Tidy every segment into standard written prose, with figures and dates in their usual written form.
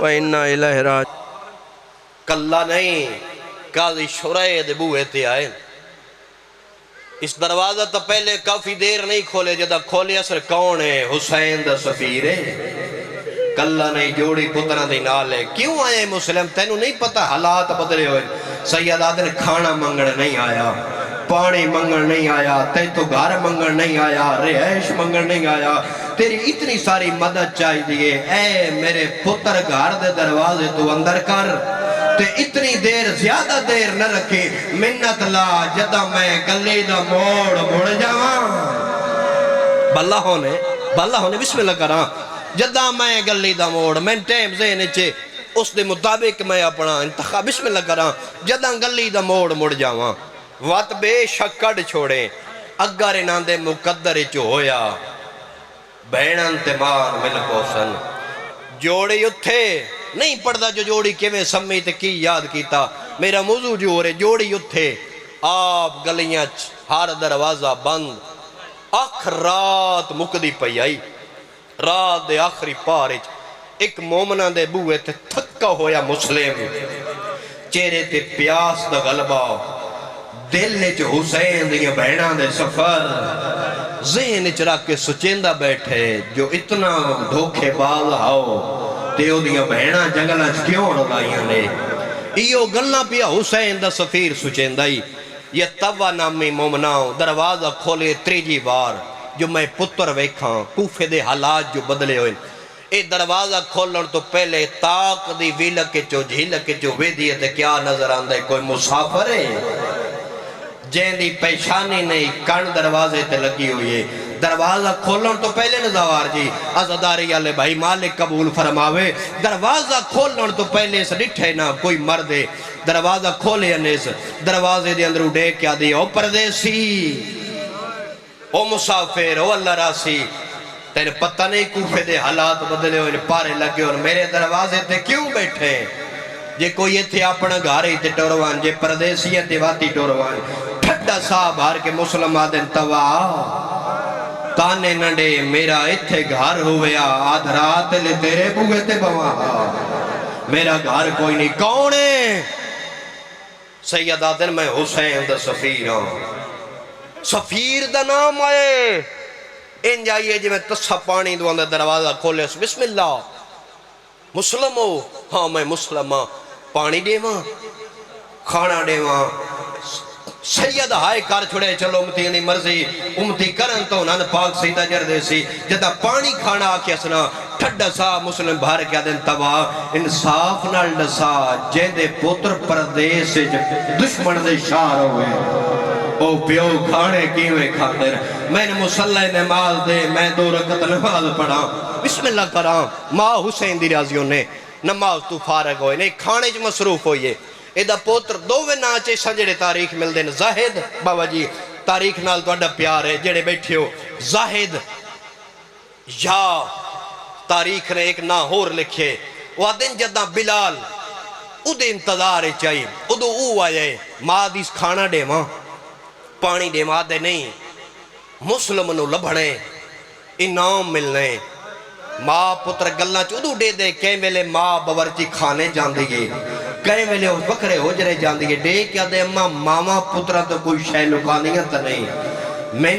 وَإِنَّا إِلَيْهِ رَاجِعُونَ۔ کلہ نہیں، قاضی شرائع دے بوئے تے آئے۔ اس دروازہ تو پہلے کافی دیر نہیں کھولے، جدہ کھولے اثر کون ہے؟ حسین دا سفیر ہے۔ کلہ نہیں، جوڑی پترہ دی نال ہے۔ کیوں آئے مسلم؟ تینوں نہیں پتا حالات بدلے ہوئے۔ سید آدھن کھانا منگڑ نہیں آیا، پانی منگڑ نہیں آیا، تے تو گھر منگڑ نہیں آیا، رہائش منگڑ نہیں آیا، تیری اتنی ساری مدد چاہی دیئے، اے میرے پتر گھر دے دروازے تو اندر کر، تے اتنی دیر زیادہ دیر نہ رکھے، منت لا جدہ میں گلی دا موڑ جاواں۔ بلہ ہونے بسم اللہ کراں، جدہ میں گلی دا موڑ، میں ٹیم ذہنے چھے اس دے مطابق میں اپنا انتخاب بسم اللہ کراں، جدہ گلی دا موڑ جاواں۔ وات بے شک کڑ چھوڑیں، اگر انہاں دے مقدر چو ہویا، بہنان تے مان مل کوسن، جوڑی اتھے نہیں پڑھدا جو جوڑی کیویں سمی تے کی یاد کیتا، میرا موضوع جو ہو رہے جوڑی اتھے، آپ گلیاں ہر دروازہ بند، اکھ رات مکدی پئی آئی، رات دے آخری پارج، ایک مومنہ دے بوئے تے تھکا ہویا مسلم، چہرے تے پیاس دا غلبہ، دل نے جو حسین دیا بہنہ دے سفر، ذہن چرا کے سچیندہ بیٹھے، جو اتنا دھوکے باز آؤ، تیو دیا بہنہ جنگلہ کیوں رضائیاں نے، ایو گلنا پیا حسین دا سفیر سچیندہ ہی، یہ توا نامی مومناؤں دروازہ کھولے تریجی بار، جو میں پتر ویکھاں کوفے دے حالات جو بدلے ہوئے، اے دروازہ کھولن تو پہلے تاک دی ویلک چو جھیلک چو ویدیے تے کیا نظر آندے کوئی مسافر ہے، جین دی پیشانی نہیں کن دروازے تے لگی ہوئی ہے، دروازہ کھولن تو پہلے نظوار جی عزداری علیہ بھائی مالک قبول فرماوے، دروازہ کھولن تو پہلے سے ڈٹھے نہ کوئی مردے، دروازہ کھولے انیس دروازے دے اندر اڈے کیا دی او پردیسی، او مسافر، او اللہ راسی، تیرے پتہ نہیں کوفے دے حالات بدلے ہوئے پارے لگے اور میرے دروازے تے کیوں بیٹھے، جے کوئی یہ تھے اپنا گھارے تے ٹوروان، جے پردیسیت تے واتی ٹوروان، ٹھڈا صاحب ہار کے مسلم آدن توا تانے نڈے میرا اتھے گھار ہویا آدھ رات لے تیرے بوئے تے بوا میرا گھار کوئی نہیں کون ہے سید آدن میں حسین دا سفیر ہوں سفیر دا نام آئے ان جائیے جی میں تسا پانی دو اندر دروازہ کھولے بسم اللہ مسلم ہو ہاں میں مسلم ہاں پانی دے ماں کھانا دے ماں سید ہائے کار چھوڑے چلو امتی نہیں مرضی امتی کرن تو انہاں پاک سیدہ جردے سی جدہ پانی کھانا آکے اسنا ٹھڈا سا مسلم بھار کیا دن تبا انصاف نال ڈسا جیندے پوتر پردیس دشمن دے شار ہوئے او پیو کھانے کیویں کھاندر میں نے مسلح نماز دے میں 2 رکعت نماز پڑھا بسم اللہ کرام ماں حسین دی رازیوں نے نماز تو فارغ ہوئے نہیں کھانے جو مصروف ہوئے ایدہ پوتر دووے ناچے سجڑے تاریخ مل دین زاہد بابا جی تاریخ نال تو اڈا پیار ہے جڑے بیٹھے ہو زاہد یا تاریخ نے ایک ناہور لکھے وہ دن جدہ بلال او دے انتظار چاہیے ادو او آئے ماں دیس کھانا دے ماں پانی دے ماں دے نہیں مسلم نو لبھنے انعام ملنے ماں پتر گلنا چودو دے دے کہیں ویلے ماں باورچی کھانے جان دیئے کہیں ویلے اس بکرے ہوجرے جان دیئے دے کیا دے اممہ ماما پترہ تو کوئی شے لکانیاں تا نہیں میں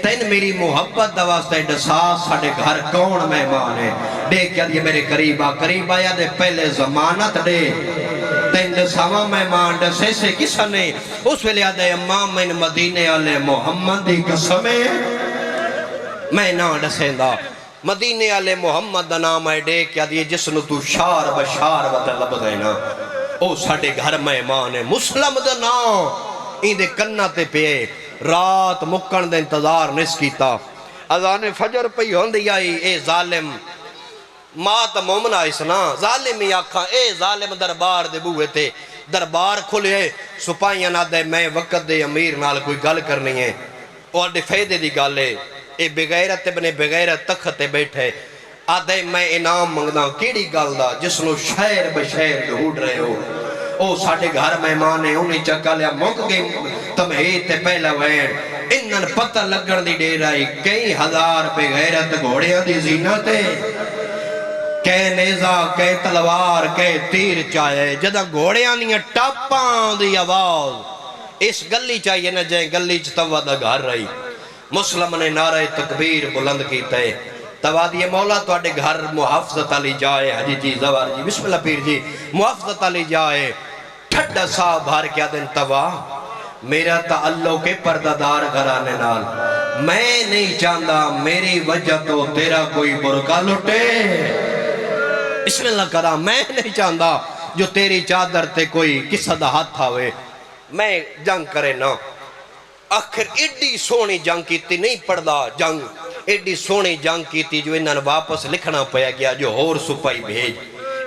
تین میری محبت دواستے ڈساس ساڑے گھر کون مہمان ہے دے کیا دے میرے قریبا یا دے پہلے زمانت دے تین ڈساوا مہمان ڈسے سے کسا نہیں اس ویلے آدھے اممہ میں مدینے آلے محمد دی قسمیں میں نا ڈسیں دا مدینے آلے محمد دا نام ہے دے کیا دیئے جس نو تو شار بشار بطلب دینا او ساڑے گھر مہمان ہے مسلم دا نام این دے کنہ تے پہ رات مکن دے انتظار نس کیتا اذان فجر پہ ہوندی آئی اے ظالم ماں تا مومن آئیس نا ظالم ہی آکھاں اے ظالم دربار دے بوئے تے دربار کھلے سپائیاں نہ دے میں وقت دے امیر نال کوئی گل کرنی ہے اور دے فیدے دی گالے اے بغیرت ابن بغیرت تختے بیٹھے آدھے میں انعام منگنا کیڑی گال دا جس نو شہر بشہر ڈھوڑ رہے ہو او ساڑھے گھر مہمان ہے انہی چکا لیا مک گئی تمہیں تے پہلا وین انہن پتہ لگن دی دے رہی کئی ہزار بغیرت گھوڑیاں دی زینت ہے کہ نیزہ کہ تلوار کہ تیر چاہے جدہ گھوڑیاں دیاں ٹاپاں دی آواز اس گلی چاہیے نہ جائیں گلی چتوہ دا گھر رہی مسلم نے نعرہ تکبیر بلند کیتا ہے توا دیئے مولا تو اڈے گھر محافظت علی جائے حجی جی زوار جی بسم اللہ پیر جی محافظت علی جائے ٹھڈا صاحب بھار کیا دن توا میرا تعلق کے پردادار گھرانے نال میں نہیں چاہتا میری وجہ تو تیرا کوئی برکا لٹے بسم اللہ کرا میں نہیں چاہتا جو تیری چادر تے کوئی کسا دا ہاتھ آوے میں جنگ کرے نا آخر ایڈی سونی جنگ کیتی نہیں پڑھدا جنگ ایڈی سونی جنگ کیتی جو انہاں واپس لکھنا پیا گیا جو ہور سپائی بھیج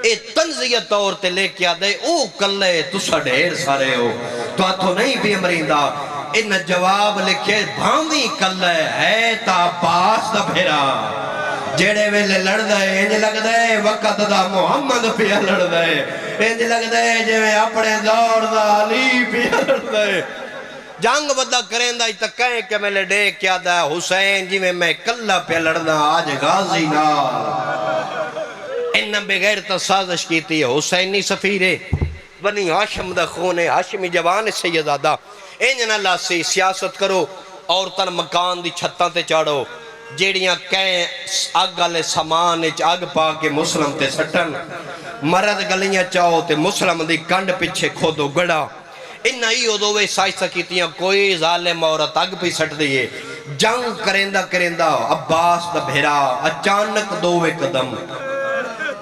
اے تنزیت طور تے لے کیا دے او کلے تسا ڈھیر سارے ہو تو آتھو نہیں بھی امریندہ ان جواب لکھے بھاوی کلے ہے تا پاس دا پھرا جیڑے ویلے لڑ دے انج لگ دے وقت دا محمد پیا لڑ دے انج لگ دے جو اپنے دور دا علی پیا لڑ دے جنگ بدہ کریں دا اتھا کہیں کہ میں لے کیا دا حسین جی میں کلہ پہ لڑنا آج غازی نا انہاں بغیر سازش کی تھی حسینی سفیرے بنی ہاشم دا خونے ہاشمی جوان سیدادہ انجن اللہ سے سیاست کرو عورتاں مکان دی چھتاں تے چاڑو جیڑیاں کہیں آگ آلے سامان آگ پا کے مسلم تے سٹن مرد گلیاں چاہو تے مسلم دی کنڈ پچھے کھودو گڑا انہاں ہی دووے سائسہ کیتیاں کوئی ظالم عورت آگ پہ سٹ دیئے جنگ کرندہ عباس دا بھیرا اچانک دووے قدم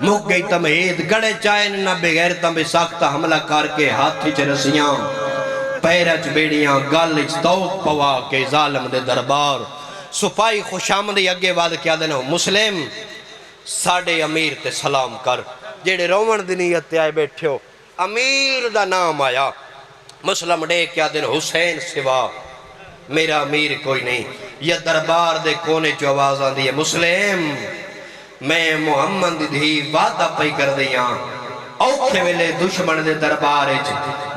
مک گئی تمہید گڑے چائے نہ بغیرتاں بے ساختہ حملہ کر کے ہاتھی چ رسیاں پیرچ بیڑیاں گالچ توق پوا کے ظالم دے دربار سپائی خوش آمدی اگے وعد کیا دینا مسلم ساڑے امیر تے سلام کر جیڑے رومن دنیت تے آئے بیٹھے ہو امیر دا نام آیا مسلم ڈے کیا دینا حسین سوا میرا امیر کوئی نہیں یہ دربار دے کونے چو آواز آن دیئے مسلم میں محمد دی وعدہ پئی کر دیاں اوکھے ویلے دشمن دے دربار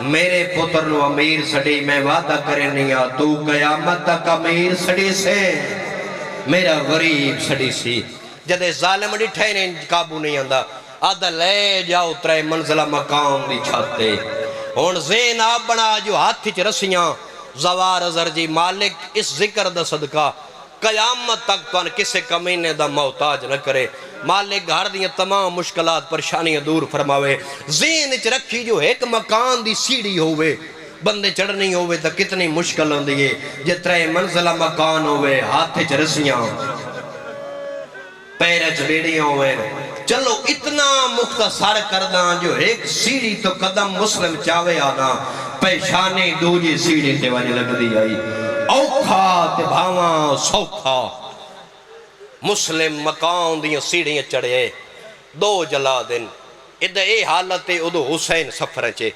میرے پتر نو امیر سڑی میں وعدہ کرنیا تو قیامت تک امیر سڑی سے میرا غریب سڑی سی جدے ظالم ڈٹھے نے قابو نہیں آندا آدھا لے جاؤ ترے منزلہ مقام دی چھاتے ہون زین آپ بنا جو ہاتھی چ رسیاں زوار ازر جی مالک اس ذکر دا صدقہ قیامت تک تو ان کسے کمینے دا محتاج نہ کرے مالک گھر دیاں تمام مشکلات پریشانیاں دور فرماوے ذہن وچ رکھی جو ایک مکان دی سیڑھی ہوئے بندے چڑھنی ہوئے تا کتنی مشکل ہوندی ہے جترے منزلہ مکان ہوئے ہاتھ چ رسیاں پیرچ بیڑیاں ہوئے چلو اتنا مختصر کرداں جو ایک سیڑھی تو قدم مسلم چاوے آنا پیشانی دوجی سیڑھی تے واجہ لگ دی آئی اوکھا تے بھاواں سوکھا مسلم مقام دیاں سیڑھیاں چڑھے دو جلادن ادھا اے حالت ادھو حسین سفر چے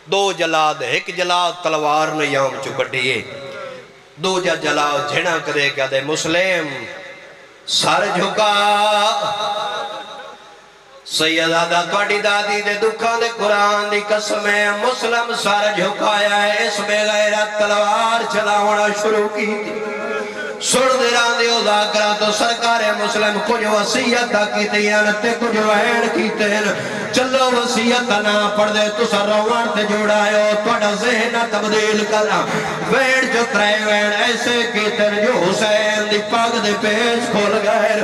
دو جلاد ایک جلاد تلوار نے یام چکڑیے دو جلاد جھڑا کرے کیا دے مسلم سر جھکا سیدادہ توڑی دادی دے دکھا دے قرآن دی قسم ہے مسلم سر جھکایا ہے اس بے غیرت تلوار چلا ہونا شروع کی تھی سڑ دیران دیو ذاکرہ تو سرکار مسلم کچھ وسیعت کی تیان تے کچھ وحین کی تین چلو وسیعت نہ پڑھ دے تو سر روان تے جوڑائیو توڑا ذہن تبدیل کرنا وین جو ترے وین ایسے کی تین جو حسین دی پاک دے پیش کھول گئے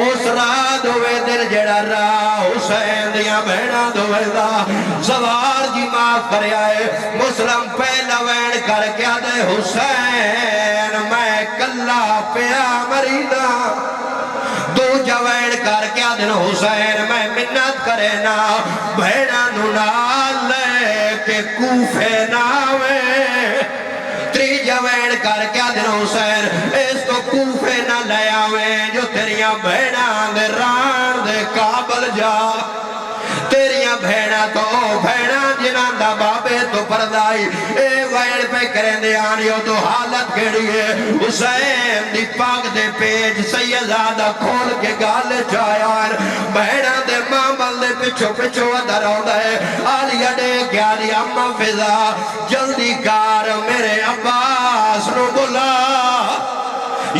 اس رات ہوئے دل جڑا راہ حسین دیا بہنا دوئے دا زوار جی معاف کرے آئے مسلم پہلا وین کر کیا دے حسین میں کلہ پیا مریدہ دو جوین کر کیا دن حسین میں منت کرے نا بھیڑا نال لے کے کوفے ناوے تری جوین کر کیا دن حسین اس تو کوفے نہ لے آوے جو تیریاں بھیڑا دے ران دے قابل جا تیریاں بھیڑا تو بھیڑا جنان دا بابے تو پردائی اے ویڑ پہ کریں دے آنیو تو حالت کھڑی ہے حسین دی پاک دے پیج سیدادہ کھول کے گال چایان بھیڑا دے مامل دے پچھو پچھو ادھر ہوندہ ہے آلیا دے کیا دی اممہ فضا جلدی کار میرے عباس نو بلا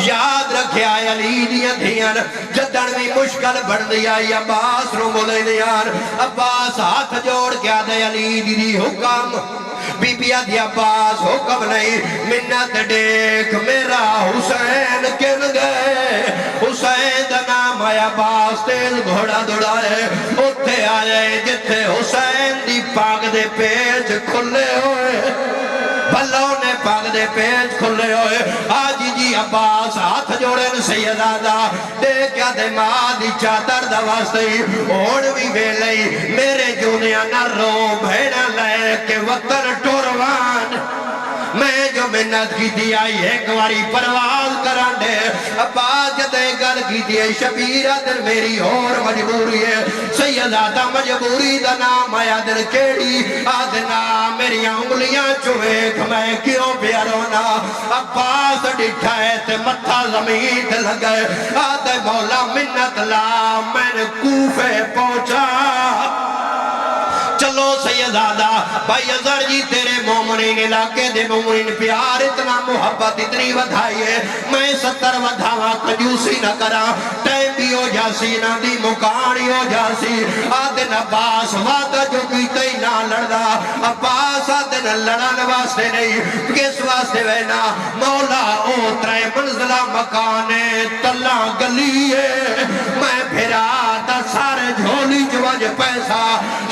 یاد رکھ رکھیا علی دیاں دھیاں جدن بھی مشکل بڑھ دیا عباس رو بولے دیان عباس ہاتھ جوڑ کیا دے علی دی حکم بی بی آدھی عباس حکم نہیں منت دیکھ میرا حسین کن گئے حسین دا نام ہے عباس تیز گھوڑا دوڑائے اتھے آئے جتھے حسین دی پاک دے پیچ کھلے ہوئے بھلوں نے پاک دے پیچ کھلے ہوئے آجی جی عباس ہاتھ جوڑے سیدادہ دیکھیا دے ماں دی چادر دواستی اوڑ بھی ویلئی میرے جونیا نہ رو بھیڑا لے کے وطن ٹوروان میں جو منت کی دی آئی ایک واری پرواز کران دے عباس جدے گل کی دی شبیرہ دل میری اور مجبوری ہے سیدادہ مجبوری دا نام آیا دل کیڑی آدھنا میری انگلیاں چویک میں کیوں پیارونا عباس ڈٹھا ہے تے متھا زمین تے لگئے آدھے مولا منت لا میں نے کوفے پہنچا چلو سیدادہ بھائی ازر جی تیرے مومنین علاقے دے مومنین پیار اتنا محبت اتنی ودھائی ہے میں 70 ودھاوا کنجوسی نہ کرا ٹائم بھی ہو جاسی نہ دی مکانی ہو جاسی آدھن عباس وعدہ جو کیتے ہی نہ لڑدا عباس آدھن لڑن واسطے نہیں کس واسطے وینا مولا او ترے منزلہ مکانے تلہ گلی ہے میں پھرا دا سارے جھولی جوج پیسہ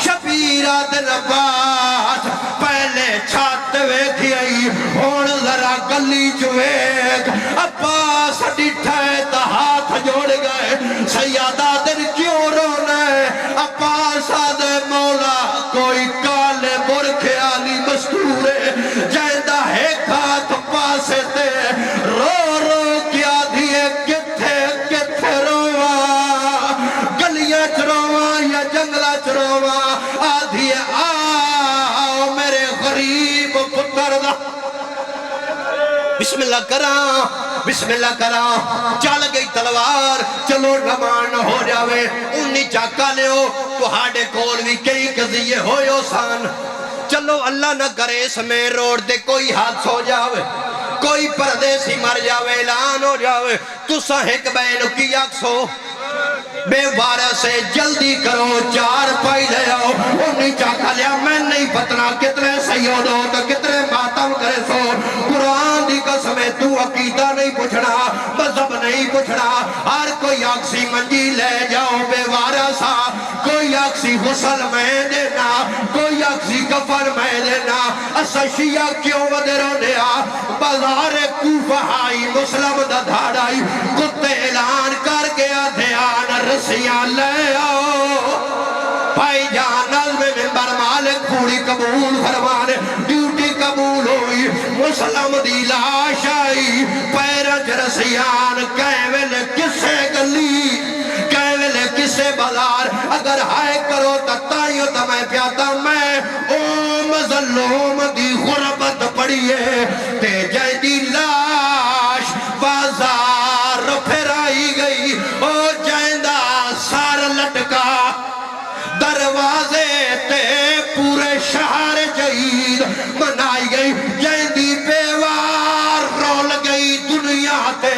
شبیر دن عباس پہلے چھات ویکھی آئی ہون ذرا گلی چویک عباس ڈٹھائے تا ہاتھ جوڑ گئے سیادہ دن کیوں رونے عباس آدھے مولا کوئی کالے برکھے آلی مستورے جائندہ ہے کھات پاسے تے رو رو کیا دیئے کتھے کتھے روا گلیاں چروا یا جنگلہ چروا آدھی آؤ میرے غریب پتر دا بسم اللہ کراں چل گئی تلوار چلو نمان ہو جاوے انہی چاکا لیو تو ہاڑے کول بھی کئی قضیے ہوئے سان چلو اللہ نہ کرے اس میں روڈ دے کوئی حادث ہو جاوے کوئی پردیسی مر جاوے اعلان ہو جاوے تو سہک بینو کی اکسو بے بارہ سے جلدی کرو 4 پائی لے آؤ انہی چاکا لیا میں نہیں پتنا کتنے سیود ہو تو کتنے ماتم کرے سو قرآن دی قسمیں تو عقیدہ نہیں پوچھنا مذہب نہیں پوچھنا ہر کوئی آکسی منجی لے جاؤ بے بارہ سا کوئی آکسی غسل میں دینا کوئی آکسی کفر میں دینا اسا شیعہ کیوں ودے رونے بازار کوفہ آئی مسلم دا دھاڑائی کتے اعلان کر گیا دھیان رسیاں لے آؤ بھائی جان نظم منبر مالک پوری قبول فرمانے ڈیوٹی قبول ہوئی مسلم دی لاش آئی پیرج رسیان کیول کسے گلی کیول کسے بازار اگر ہائے کرو تتائیو تا میں پیاتا میں اوم ظلوم دی غربت پڑیے تے جائے دی لاش بازار پھر آئی گئی او جائندہ سار لٹکا دروازے تے پورے شہر جہید منائی گئی جائندی بیوار رول گئی دنیا تے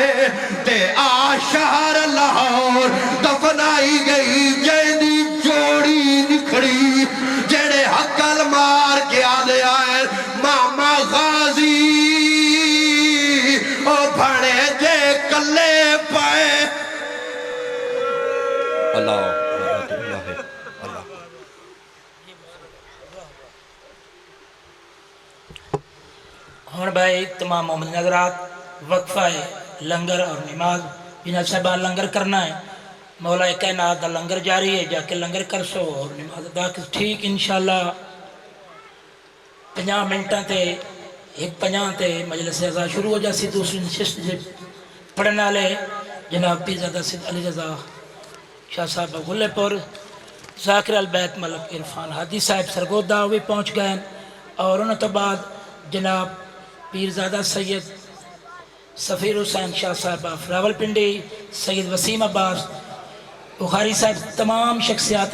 شہر لاہور دفنائی گئی جائندی جوڑی نکھڑی جڑے حقل مار کے آدھے آئے ماما غازی او بھڑے جے کلے پائے اللہ ہون بھائی تمام مومن نظرات وقفہ ہے لنگر اور نماز جنہاں صاحبہ لنگر کرنا ہے مولا کائنات دا لنگر جاری ہے جا کے لنگر کر سو اور نماز ادا کر ٹھیک انشاءاللہ 50 منٹاں تے 1:50 تے مجلس ازا شروع ہو جاسی دوسری نشست سے پڑھنا لے جناب پیرزادہ سید علی رضا شاہ صاحب غلے پر ذاکر البیت ملک عرفان حادی صاحب سرگودہ ہوئی پہنچ گئے اور انہوں تو بعد جناب پیرزادہ سید سفیر حسین شاہ صاحب راول پنڈی سید وسیم عباس بخاری صاحب تمام شخصیات